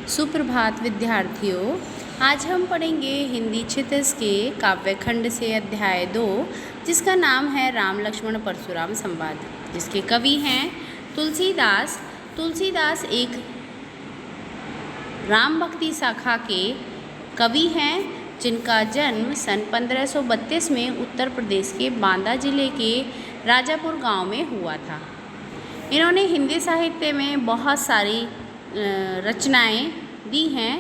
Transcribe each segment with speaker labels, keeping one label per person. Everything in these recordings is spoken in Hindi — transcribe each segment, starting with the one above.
Speaker 1: सुप्रभात विद्यार्थियों। आज हम पढ़ेंगे हिंदी क्षितिज के काव्यखंड से अध्याय 2, जिसका नाम है राम लक्ष्मण परशुराम संवाद, जिसके कवि हैं तुलसीदास। तुलसीदास एक राम भक्ति शाखा के कवि हैं, जिनका जन्म सन 1532 में उत्तर प्रदेश के बांदा जिले के राजापुर गांव में हुआ था। इन्होंने हिंदी साहित्य में बहुत सारी रचनाएं दी हैं,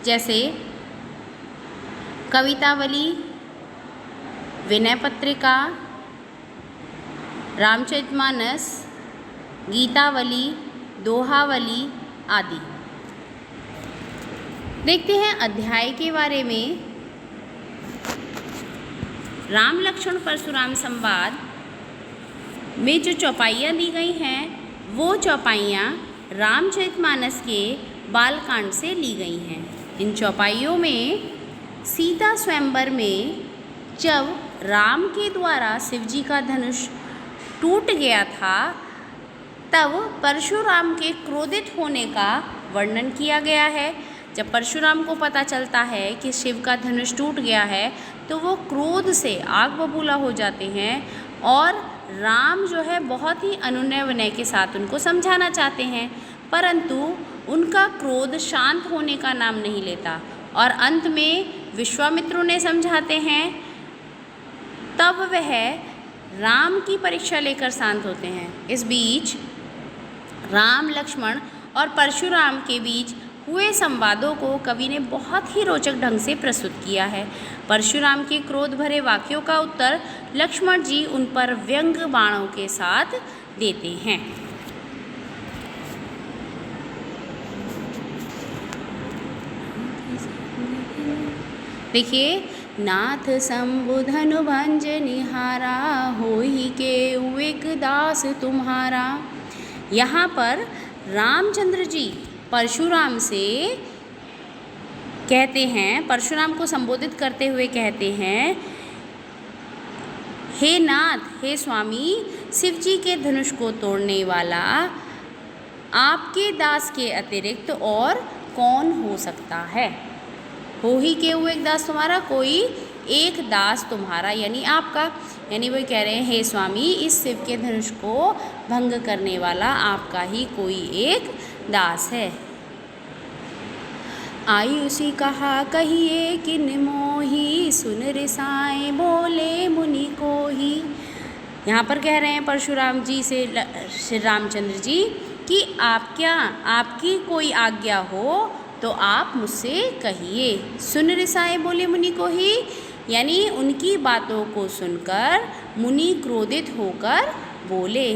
Speaker 1: जैसे कवितावली, विनय पत्रिका, रामचरितमानस, गीतावली, दोहावली आदि। देखते हैं अध्याय के बारे में। राम लक्ष्मण परशुराम संवाद में जो चौपाइयाँ दी गई हैं, वो चौपाइयाँ रामचरितमानस के बालकांड से ली गई हैं। इन चौपाइयों में सीता स्वयंवर में जब राम के द्वारा शिवजी का धनुष टूट गया था, तब परशुराम के क्रोधित होने का वर्णन किया गया है। जब परशुराम को पता चलता है कि शिव का धनुष टूट गया है, तो वो क्रोध से आग बबूला हो जाते हैं और राम जो है बहुत ही अनुनय विनय के साथ उनको समझाना चाहते हैं, परंतु उनका क्रोध शांत होने का नाम नहीं लेता और अंत में विश्वामित्र उन्हें समझाते हैं। तब वह राम की परीक्षा लेकर शांत होते हैं। इस बीच राम, लक्ष्मण और परशुराम के बीच हुए संवादों को कवि ने बहुत ही रोचक ढंग से प्रस्तुत किया है। परशुराम के क्रोध भरे वाक्यों का उत्तर लक्ष्मण जी उन पर व्यंग बाणों के साथ देते हैं। देखिए, नाथ शंभु धनु भंज निहारा, होई के एक दास तुम्हारा। यहाँ पर रामचंद्र जी परशुराम से कहते हैं, परशुराम को संबोधित करते हुए कहते हैं, हे नाथ, हे स्वामी, शिव जी के धनुष को तोड़ने वाला आपके दास के अतिरिक्त और कौन हो सकता है। हो ही के वो एक दास तुम्हारा, कोई एक दास तुम्हारा यानी आपका। यानी वो कह रहे हैं, हे स्वामी, इस शिव के धनुष को भंग करने वाला आपका ही कोई एक दास है। आयुषी कहा कहिए किन मोही, सुन रिसाएं बोले मुनि को ही। यहाँ पर कह रहे हैं परशुराम जी से श्री रामचंद्र जी कि आपकी कोई आज्ञा हो तो आप मुझसे कहिए। सुन रिसाएं बोले मुनि को ही, यानी उनकी बातों को सुनकर मुनि क्रोधित होकर बोले।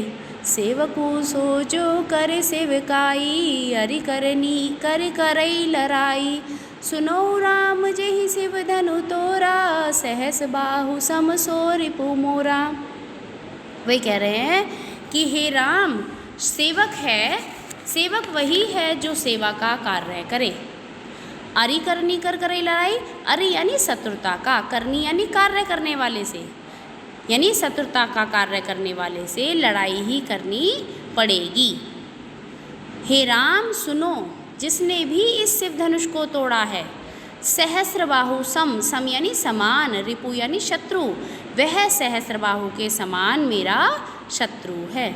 Speaker 1: सेवकु सोचो करे सेवकाई, अरि करनी कर करई लड़ाई। सुनो राम जेहि शिव धनु तोरा, सहस बाहु सम सो रिपु मोरा। वे कह रहे हैं कि हे राम, सेवक है, सेवक वही है जो सेवा का कार्य करे। अरि करनी कर करई लड़ाई, अरि यानी शत्रुता का, करनी यानी कार्य करने वाले से, यानी शत्रुता का कार्य करने वाले से लड़ाई ही करनी पड़ेगी। हे राम सुनो, जिसने भी इस शिव धनुष को तोड़ा है, सहस्रबाहु सम, सम यानी समान, रिपु यानी शत्रु, वह सहस्रबाहु के समान मेरा शत्रु है।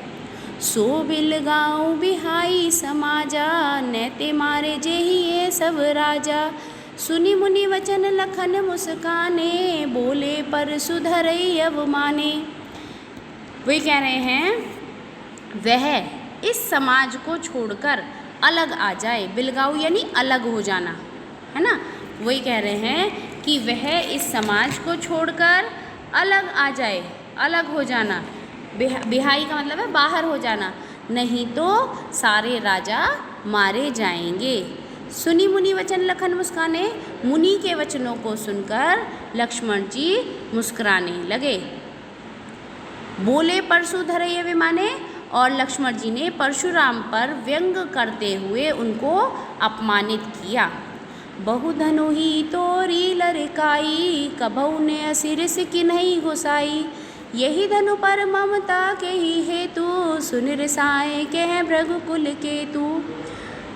Speaker 1: सो बिल गाँव बिहाई समाजा, नैते मारे जेहि ये सब राजा। सुनि मुनि वचन लखन मुस्काने, बोले पर सुधरई अवमाने। वे कह रहे हैं वह इस समाज को छोड़कर अलग आ जाए। बिलगाऊ यानी अलग हो जाना, है ना। वही कह रहे हैं कि वह इस समाज को छोड़कर अलग आ जाए, अलग हो जाना। बिहाई का मतलब है बाहर हो जाना, नहीं तो सारे राजा मारे जाएंगे। सुनी मुनि वचन लखन मुस्काने, मुनि के वचनों को सुनकर लक्ष्मण जी मुस्कुराने लगे। बोले परशु धरई अभिमाने, और लक्ष्मण जी ने परशुराम पर व्यंग करते हुए उनको अपमानित किया। बहु धनु ही तोरी लड़काई, कबहु ने असिरिस किन्हई घुसाई। यही धनु पर ममता के ही हेतु, सुन रिसाएं कह भृगु कुल केतु।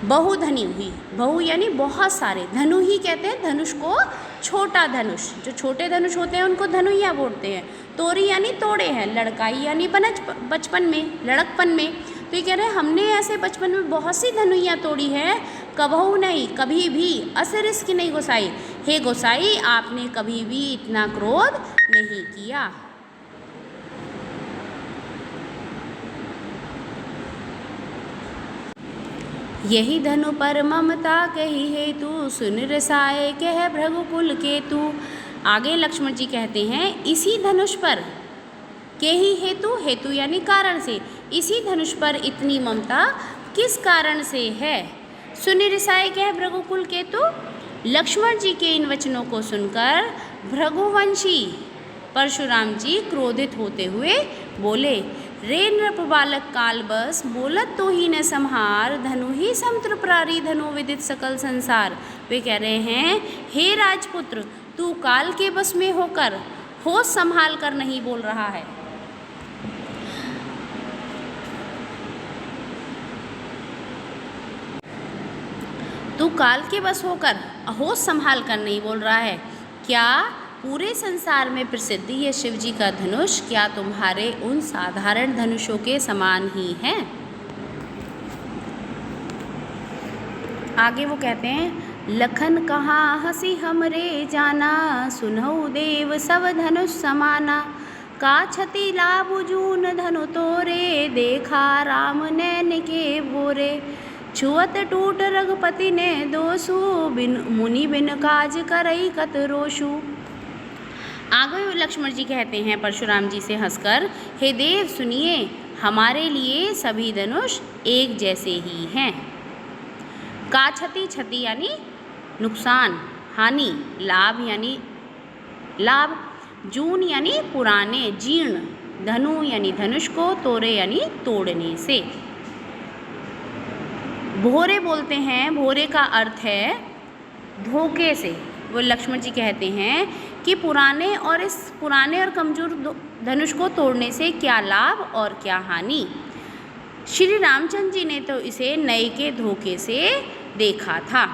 Speaker 1: बहुधनी हुई, बहु यानी बहुत सारे, धनु ही कहते हैं धनुष को, छोटा धनुष, जो छोटे धनुष होते हैं उनको धनुइया बोलते हैं। तोरी यानी तोड़े हैं, लड़काई यानी बचपन में, लड़कपन में। तो ये कह रहे हैं हमने ऐसे बचपन में बहुत सी धनुइया तोड़ी है, कबहू नहीं, कभी भी, असर इसकी नहीं गोसाई, हे गोसाई आपने कभी भी इतना क्रोध नहीं किया। यही धनु पर ममता कही हेतु, सुन रसाए कह भृगुकुल केतु। आगे लक्ष्मण जी कहते हैं इसी धनुष पर, के ही हेतु, हेतु यानी कारण से, इसी धनुष पर इतनी ममता किस कारण से है। सुन रसाए कह भृगुकुल केतु। लक्ष्मण जी के इन वचनों को सुनकर भृगुवंशी परशुराम जी क्रोधित होते हुए बोले, रे नृप बालक काल बस, बोलत तो ही न संहार, धनु ही समत्रप्रारी धनु विदित सकल संसार। वे कह रहे हैं हे राजपुत्र, तू काल के बस में होकर होश संभाल कर नहीं बोल रहा है। तू काल के बस होकर होश संभाल कर नहीं बोल रहा है। क्या पूरे संसार में प्रसिद्ध ये शिव जी का धनुष क्या तुम्हारे उन साधारण धनुषों के समान ही है। आगे वो कहते हैं लखन कहाँ हंसी हमरे जाना, सुनहु देव सब धनुष समाना, का छति लाभ जून धनु तोरे, देखा राम नैन के भोरे, छुअत टूट रघुपति ने दोषु, बिन मुनि बिन काज करई कत रोषु। आगे लक्ष्मण जी कहते हैं परशुराम जी से हंसकर, हे देव सुनिए, हमारे लिए सभी धनुष एक जैसे ही हैं। का क्षति, क्षति यानी नुकसान, हानि, लाभ यानी लाभ, जून यानी पुराने, जीर्ण, धनु यानी धनुष को, तोरे यानी तोड़ने से। भोरे बोलते हैं, भोरे का अर्थ है धोखे से। वो लक्ष्मण जी कहते हैं कि पुराने और कमजोर धनुष को तोड़ने से क्या लाभ और क्या हानि। श्री रामचंद्र जी ने तो इसे नए के धोखे से देखा था।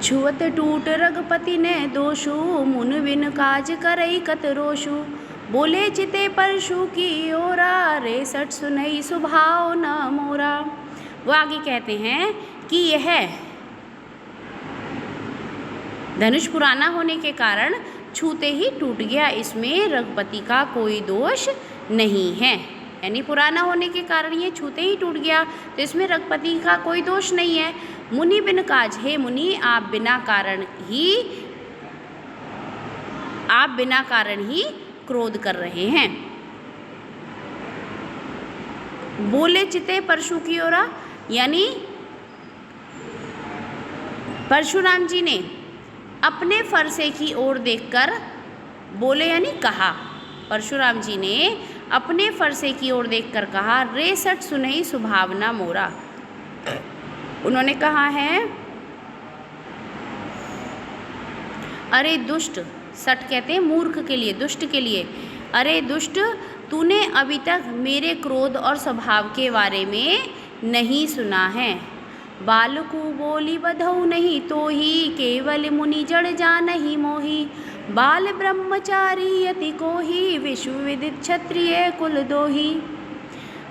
Speaker 1: छुअत टूट रघुपति ने दोषु, मुन बिन काज करई कत रोषु, बोले चिते परशु की ओरा, रे सट सुनई सुभाव न मोरा। वो आगे कहते हैं कि यह धनुष पुराना होने के कारण छूते ही टूट गया, इसमें रघुपति का कोई दोष नहीं है। यानी पुराना होने के कारण ये छूते ही टूट गया, तो इसमें रघुपति का कोई दोष नहीं है। मुनि बिन काज, हे मुनि आप बिना कारण ही क्रोध कर रहे हैं। बोले चिते परशु की ओरा, यानी परशुराम जी ने अपने फरसे की ओर देखकर बोले, यानी कहा, परशुराम जी ने अपने फरसे की ओर देखकर कहा, रे सट सुनई सुभावना मोरा। उन्होंने कहा है, अरे दुष्ट, सट कहते हैं मूर्ख के लिए, दुष्ट के लिए, अरे दुष्ट, तूने अभी तक मेरे क्रोध और स्वभाव के बारे में नहीं सुना है। बालकु बोली बधऊ नहीं तो ही, केवल मुनि जड़ जा नहीं मोही, बाल ब्रह्मचारी यति को ही, विश्व विदित क्षत्रिय कुल दोही।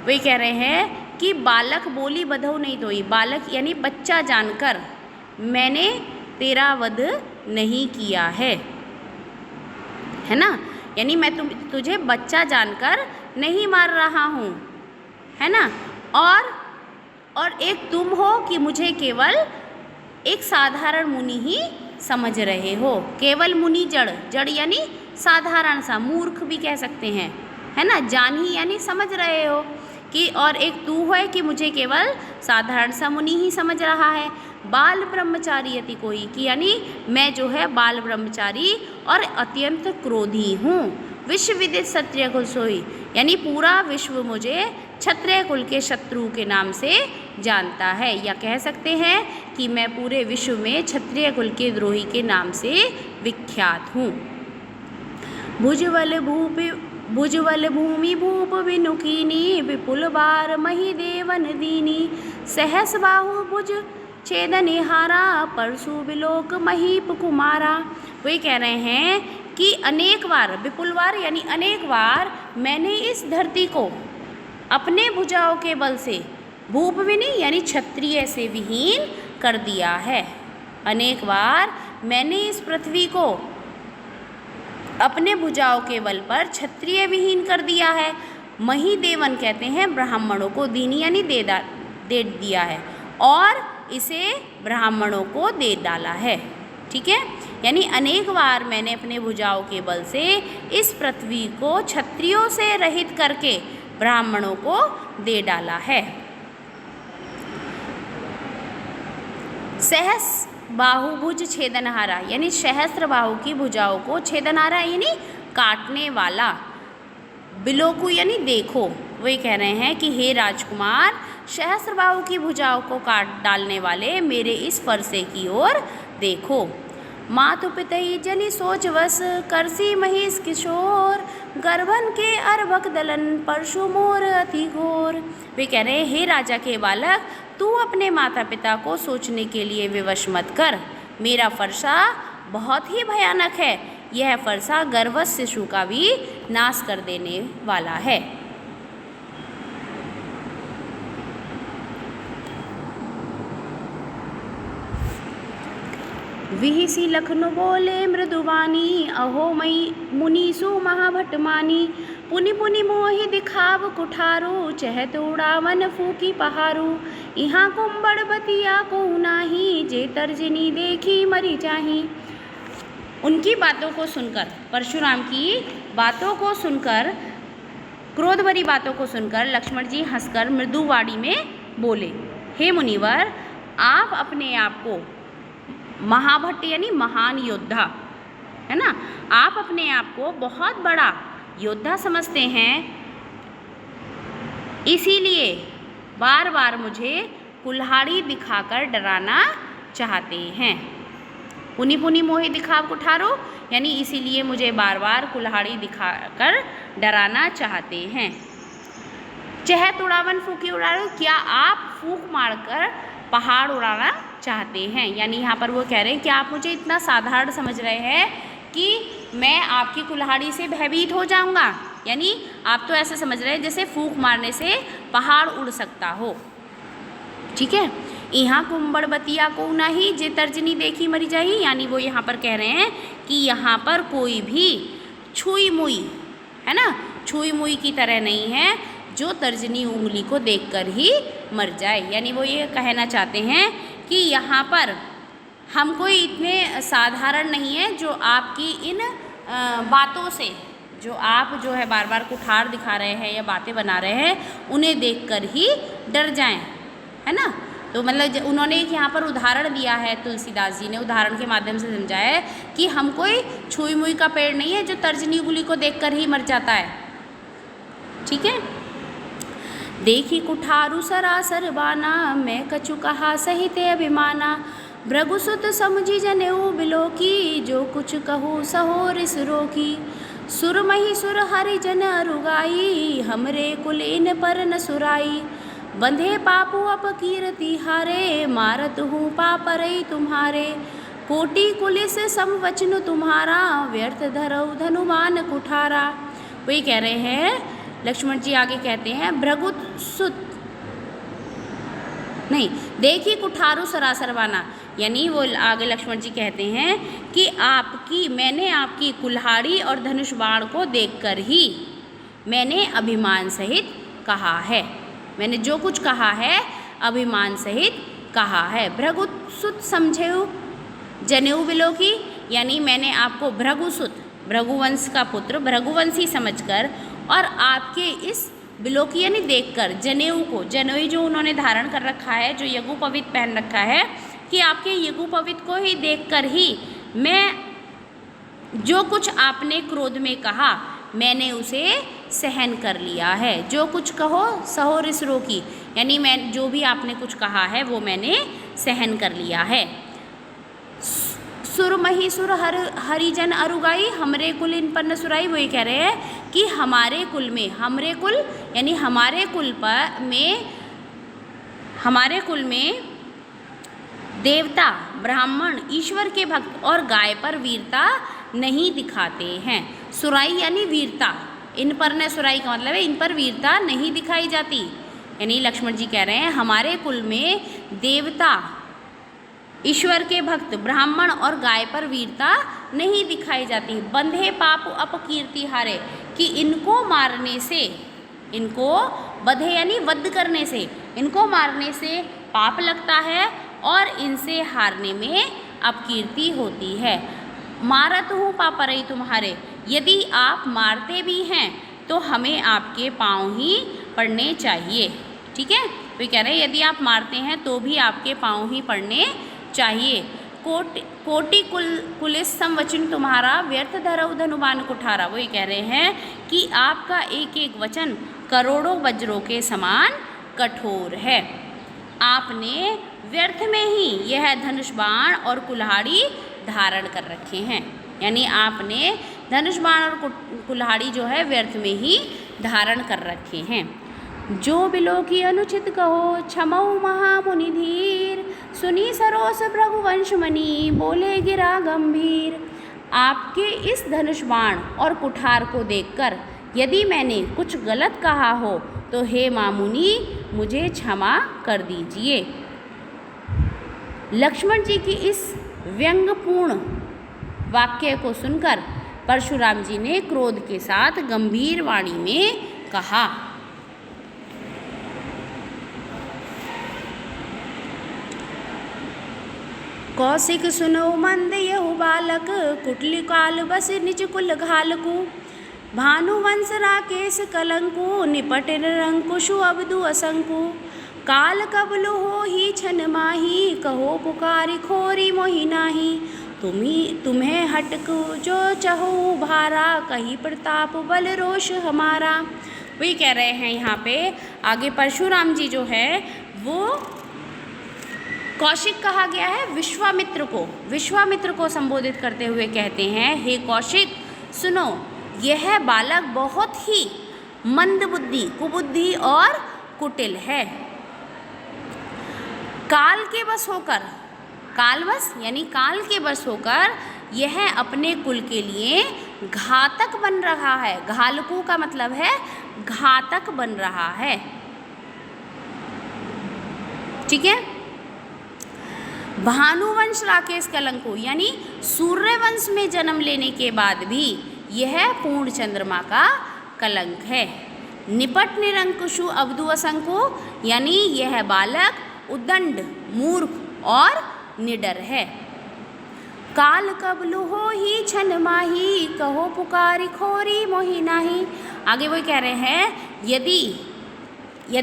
Speaker 1: वे कह रहे हैं कि बालक बोली बधऊ नहीं तो ही, बालक यानी बच्चा जानकर मैंने तेरा वध नहीं किया है ना, यानी मैं तुझे बच्चा जानकर नहीं मार रहा हूँ, है ना। और एक तुम हो कि मुझे केवल एक साधारण मुनि ही समझ रहे हो। केवल मुनि जड़ यानी साधारण सा, मूर्ख भी कह सकते हैं, है ना। जान ही यानी समझ रहे हो कि, और एक तू है कि मुझे केवल साधारण सा मुनि ही समझ रहा है। बाल ब्रह्मचारी यति कोई, कि यानी मैं जो है बाल ब्रह्मचारी और अत्यंत क्रोधी हूँ। विश्व विदित क्षत्रिय कुल सोई, यानी पूरा विश्व मुझे क्षत्रिय कुल के शत्रु के नाम से जानता है, या कह सकते हैं कि मैं पूरे विश्व में क्षत्रिय कुल के द्रोही के नाम से विख्यात हूँ। भुजबल भूमि भूप विनुकीनी विपुल बार मही देवन दीनी सहस बाहु भुज छेदनिहारा परशु विलोक महीप कुमारा। वही कह रहे हैं कि अनेक बार, विपुल बार यानी अनेक बार मैंने इस धरती को अपने भुजाओं के बल से भूप विनी यानी क्षत्रिय से विहीन कर दिया है। अनेक बार मैंने इस पृथ्वी को अपने भुजाओं के बल पर क्षत्रिय विहीन कर दिया है। मही देवन कहते हैं ब्राह्मणों को, दीनी यानी दे दिया है, और इसे ब्राह्मणों को दे डाला है। ठीक है, यानी अनेक बार मैंने अपने भुजाओं के बल से इस पृथ्वी को क्षत्रियों से रहित करके ब्राह्मणों को दे डाला है। सहस बाहुभुज छेदनहारा यानी सहस्त्र बाहु की भुजाओं को, छेदनहारा यानी काटने वाला, बिलोकु यानी देखो। वही कह रहे हैं कि हे राजकुमार, सहस्त्र बाहु की भुजाओं को काट डालने वाले मेरे इस फरसे की ओर देखो। मातु पितई जनि सोच वस करसी महिष किशोर गर्भन के अर्भक दलन परशु मोर अति घोर। वे कह रहे हैं हे राजा के बालक, तू अपने माता पिता को सोचने के लिए विवश मत कर। मेरा फरसा बहुत ही भयानक है। यह फरसा गर्भस्थ शिशु का भी नाश कर देने वाला है। विहिसी लखनु बोले मृदुवानी अहो मई मुनीसु महाभटमानी पुनि पुनि मोहि दिखाव कुठारो चहत उड़ावन फूकी पहारो यहाँ कुंबड़ बतिया को नाही जे तर्जनी देखी मरी जाही। उनकी बातों को सुनकर, परशुराम की बातों को सुनकर, क्रोध भरी बातों को सुनकर लक्ष्मण जी हंसकर मृदुवाणी में बोले, हे मुनिवर, आप अपने आप को महाभट्ट यानी महान योद्धा, है ना, आप अपने आप को बहुत बड़ा योद्धा समझते हैं, इसीलिए बार बार मुझे कुल्हाड़ी दिखाकर डराना चाहते हैं। पुनि पुनि मोहि दिखाव कुठारो यानी इसीलिए मुझे बार बार कुल्हाड़ी दिखाकर डराना चाहते हैं। चहत उड़ावन फूकी उड़ाओ, क्या आप फूक मारकर पहाड़ उड़ाना चाहते हैं। यानी यहाँ पर वो कह रहे हैं कि आप मुझे इतना साधारण समझ रहे हैं कि मैं आपकी कुल्हाड़ी से भयभीत हो जाऊँगा। यानी आप तो ऐसे समझ रहे हैं जैसे फूंक मारने से पहाड़ उड़ सकता हो। ठीक है, यहाँ कुंबड़ बतिया को नहीं जे तर्जनी देखी मरी जाही, यानी वो यहाँ पर कह रहे हैं कि यहाँ पर कोई भी छुई मुई, है ना, छुई मुई की तरह नहीं है जो तर्जनी उंगली को देखकर ही मर जाए। यानी वो ये कहना चाहते हैं कि यहाँ पर हम कोई इतने साधारण नहीं है जो आपकी इन बातों से, जो आप जो है बार बार कुठार दिखा रहे हैं या बातें बना रहे हैं, उन्हें देखकर ही डर जाएं, है ना। तो मतलब उन्होंने एक यहाँ पर उदाहरण दिया है, तुलसीदास जी ने उदाहरण के माध्यम से समझाया है कि हम कोई छुई मुई का पेड़ नहीं है जो तर्जनी उंगली को देखकर ही मर जाता है। ठीक है, देखी कुठारु सरासर बाना मैं कछु कहा सहित अभिमाना भृगुसुत समझी जनेऊ बिलोकी जो कुछ कहूँ सहो रिस रोकी सुर मही सुर हरि जन अरुगाई हमरे कुल इन पर न सुराई बंधे पापू अपकीरति हारे मारत हूँ पापरई तुम्हारे कोटि कुलिस समवचन तुम्हारा व्यर्थ धरऊ धनुमान कुठारा। वही कह रहे हैं, लक्ष्मण जी आगे कहते हैं भृगुसुत नहीं देखी कुठारू सरासर बाना, यानी वो आगे लक्ष्मण जी कहते हैं कि मैंने आपकी कुल्हाड़ी और धनुष बाण को देखकर ही मैंने अभिमान सहित कहा है। मैंने जो कुछ कहा है अभिमान सहित कहा है। भृगुसुत समझेऊ जनेऊ बिलोकी, यानी मैंने आपको भृगुसुत, भृगुवंश का पुत्र, भृगुवंशी समझकर और आपके इस बिलोकी यानी देखकर, जनेऊ को, जनेऊ जो उन्होंने धारण कर रखा है, जो यज्ञोपवीत पहन रखा है, कि आपके यज्ञोपवीत को ही देखकर ही मैं जो कुछ आपने क्रोध में कहा मैंने उसे सहन कर लिया है। जो कुछ कहो सहो रिस रोकी, यानी मैं जो भी आपने कुछ कहा है वो मैंने सहन कर लिया है। सुर मही सुर हरिजन अरुगाई हमरे कुल इन पर न सुराई, वही कह रहे हैं कि हमारे कुल में, हमरे कुल यानी हमारे कुल में देवता, ब्राह्मण, ईश्वर के भक्त और गाय पर वीरता नहीं दिखाते हैं। सुराई यानी वीरता, इन पर न सुराई का मतलब है इन पर वीरता नहीं दिखाई जाती। यानी लक्ष्मण जी कह रहे हैं हमारे कुल में देवता, ईश्वर के भक्त, ब्राह्मण और गाय पर वीरता नहीं दिखाई जाती। बंधे पाप अपकीर्ति हारे, कि इनको मारने से, इनको बधे यानी वध करने से, इनको मारने से पाप लगता है और इनसे हारने में अपकीर्ति होती है। मारत हूँ पापरई तुम्हारे, यदि आप मारते भी हैं तो हमें आपके पाँव ही पड़ने चाहिए। ठीक है, वे कह रहे हैं यदि आप मारते हैं तो भी आपके पाँव ही पड़ने चाहिए। कोटि कुलिस संवचन तुम्हारा, व्यर्थ धरऊ धनुबान कुठारा। वही कह रहे हैं कि आपका एक एक वचन करोड़ों वज्रों के समान कठोर है। आपने व्यर्थ में ही यह धनुष बाण और कुल्हाड़ी धारण कर रखे हैं। यानी आपने धनुष बाण और कुल्हाड़ी जो है व्यर्थ में ही धारण कर रखे हैं। जो बिलो की अनुचित कहो, क्षमऊ महामुनि धीर, सुनी सरोस भृगुवंश मणि, बोले गिरा गंभीर। आपके इस धनुष बाण और कुठार को देखकर यदि मैंने कुछ गलत कहा हो तो हे मामुनि मुझे क्षमा कर दीजिए। लक्ष्मण जी की इस व्यंग्यपूर्ण वाक्य को सुनकर परशुराम जी ने क्रोध के साथ गंभीर वाणी में कहा, कौशिक सुनो मंद यहु बालक, कुटली काल बस निज कुल घालकू। भानुवंश राकेश कलंकु, निपट निरंकुशु अबदु असंकु। काल कबलु हो ही छन माही, कहो पुकारी खोरी मोहि नाही। तुम्हें हटकु जो चहो भारा, कही प्रताप बल रोष हमारा। वही कह रहे हैं यहाँ पे आगे परशुराम जी जो है वो कौशिक कहा गया है विश्वामित्र को संबोधित करते हुए कहते हैं, हे कौशिक सुनो, यह बालक बहुत ही मंद बुद्धि, कुबुद्धि और कुटिल है। काल के बस होकर, कालवश यानी काल के बस होकर यह अपने कुल के लिए घातक बन रहा है। घालकू का मतलब है घातक बन रहा है। ठीक है। भानुवंश राकेश कलंकु यानी सूर्यवंश में जन्म लेने के बाद भी यह पूर्ण चंद्रमा का कलंक है। निपट निरंकुशु अबदु असंकु यानी यह बालक उद्दंड, मूर्ख और निडर है। काल कबलु हो ही छन माही, कहो पुकारी खोरी मोहि नाही। आगे वो कह रहे हैं यदि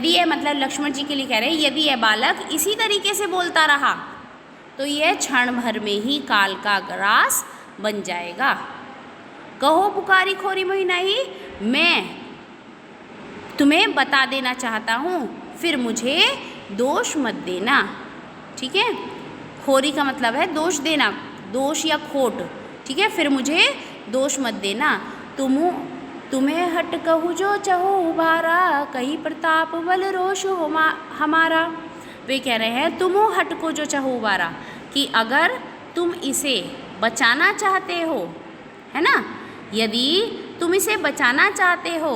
Speaker 1: यह मतलब लक्ष्मण जी के लिए कह रहे हैं, यदि यह बालक इसी तरीके से बोलता रहा तो यह क्षण भर में ही काल का ग्रास बन जाएगा। कहो पुकारी खोरी मोहि नाही, मैं तुम्हें बता देना चाहता हूँ, फिर मुझे दोष मत देना। ठीक है। खोरी का मतलब है दोष देना, दोष या खोट। ठीक है। फिर मुझे दोष मत देना। तुम्हें हट कहूँ जो चहो उभारा, कही प्रताप बल रोष हो हमारा। वे कह रहे हैं तुम हट को जो चहो उभारा, कि अगर तुम इसे बचाना चाहते हो, है ना, यदि तुम इसे बचाना चाहते हो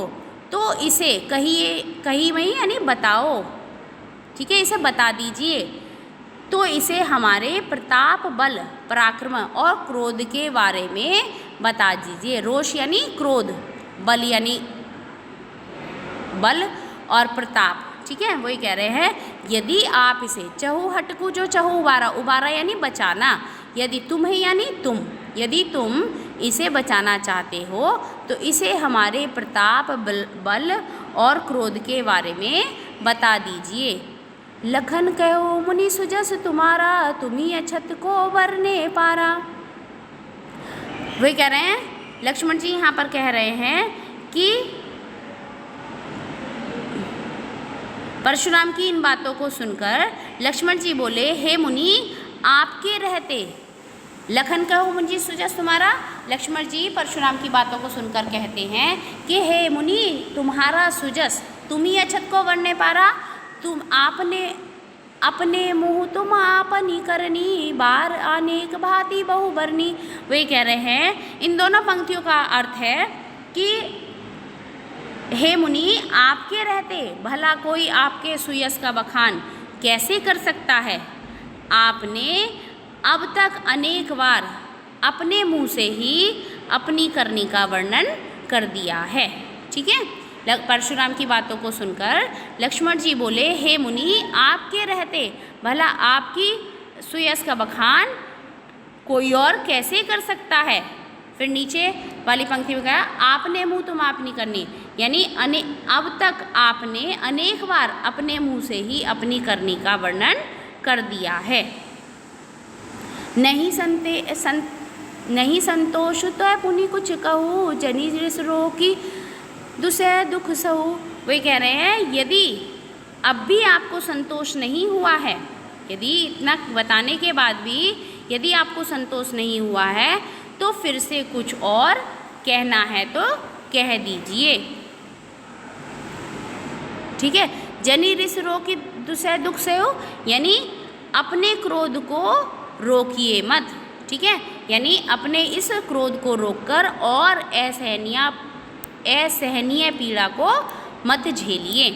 Speaker 1: तो इसे कही वही यानी बताओ। ठीक है। इसे बता दीजिए, तो इसे हमारे प्रताप, बल, पराक्रम और क्रोध के बारे में बता दीजिए। रोष यानी क्रोध, बल यानी बल और प्रताप। ठीक है। वही कह रहे हैं यदि आप इसे चहु हटकू जो चहु उबारा, उबारा यानी बचाना, यदि तुम है यानी तुम, यदि तुम इसे बचाना चाहते हो तो इसे हमारे प्रताप, बल और क्रोध के बारे में बता दीजिए। लखन कहो मुनि सुजस तुम्हारा, तुम्ही अछत को वरने पारा। वही कह रहे हैं लक्ष्मण जी यहाँ पर कह रहे हैं कि परशुराम की इन बातों को सुनकर लक्ष्मण जी बोले, हे मुनि, आपके रहते लखन कहो मुझे सुजस तुम्हारा। लक्ष्मण जी परशुराम की बातों को सुनकर कहते हैं कि हे मुनि, तुम्हारा सुजस, तुम ही अछत को वरने पारा, तुम आपने अपने मुँह तुम आपनी करनी, बार अनेक भांति बहुबरनी। वे कह रहे हैं, इन दोनों पंक्तियों का अर्थ है कि हे मुनि, आपके रहते भला कोई आपके सुयस का बखान कैसे कर सकता है। आपने अब तक अनेक बार अपने मुंह से ही अपनी करनी का वर्णन कर दिया है। ठीक है, परशुराम की बातों को सुनकर लक्ष्मण जी बोले, हे मुनि, आपके रहते भला आपकी सुयस का बखान कोई और कैसे कर सकता है। फिर नीचे वाली पंक्ति में कहा, आपने मुँह तुम आपनी करनी, यानी अब तक आपने अनेक बार अपने मुँह से ही अपनी करनी का वर्णन कर दिया है। नहीं संतोष तो पुनि कुछ कहूँ, जनी रो की दुसह दुख सहू। वे कह रहे हैं, यदि अब भी आपको संतोष नहीं हुआ है, यदि इतना बताने के बाद भी यदि आपको संतोष नहीं हुआ है, तो फिर से कुछ और कहना है तो कह दीजिए। ठीक है, जनी रिस रो की दुसह दुख सहू, यानी अपने क्रोध को रोकिए मत। ठीक है, यानी अपने इस क्रोध को रोककर और असहनीय पीड़ा को मत झेलिए।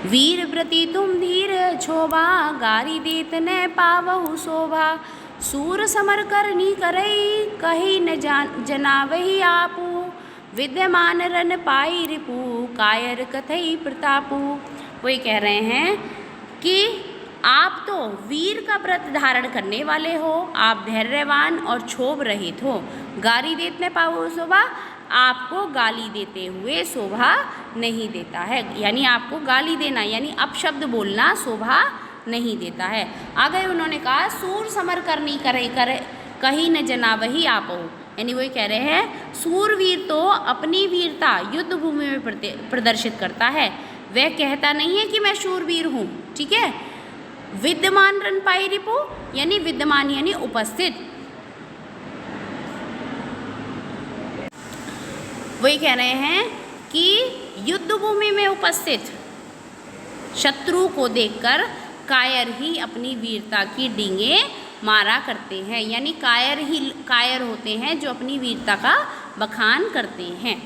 Speaker 1: वीर व्रती तुम धीर छोभा, गारी देत न पावहु शोभा, सूर समर करनी करई, कही न जनावही आपू, विद्यमान रन पाई रिपू, कायर कथई प्रतापू। वो कह रहे हैं कि आप तो वीर का व्रत धारण करने वाले हो, आप धैर्यवान और क्षोभ रहित हो। गारी देते पाओ शोभा, आपको गाली देते हुए शोभा नहीं देता है, यानी आपको गाली देना यानी अपशब्द बोलना शोभा नहीं देता है। आगे उन्होंने कहा, सूर समर करनी करे कहीं न जना वही आप हो, यानी वही कह रहे हैं सूरवीर तो अपनी वीरता युद्ध भूमि में प्रदर्शित करता है, वह कहता नहीं है कि मैं शूरवीर हूँ। ठीक है, विद्यमान रन पाई रिपु, यानी विद्यमान यानी उपस्थित। वही कह रहे हैं कि युद्ध भूमि में उपस्थित शत्रु को देखकर कायर ही अपनी वीरता की डींगे मारा करते हैं, यानी कायर होते हैं जो अपनी वीरता का बखान करते हैं।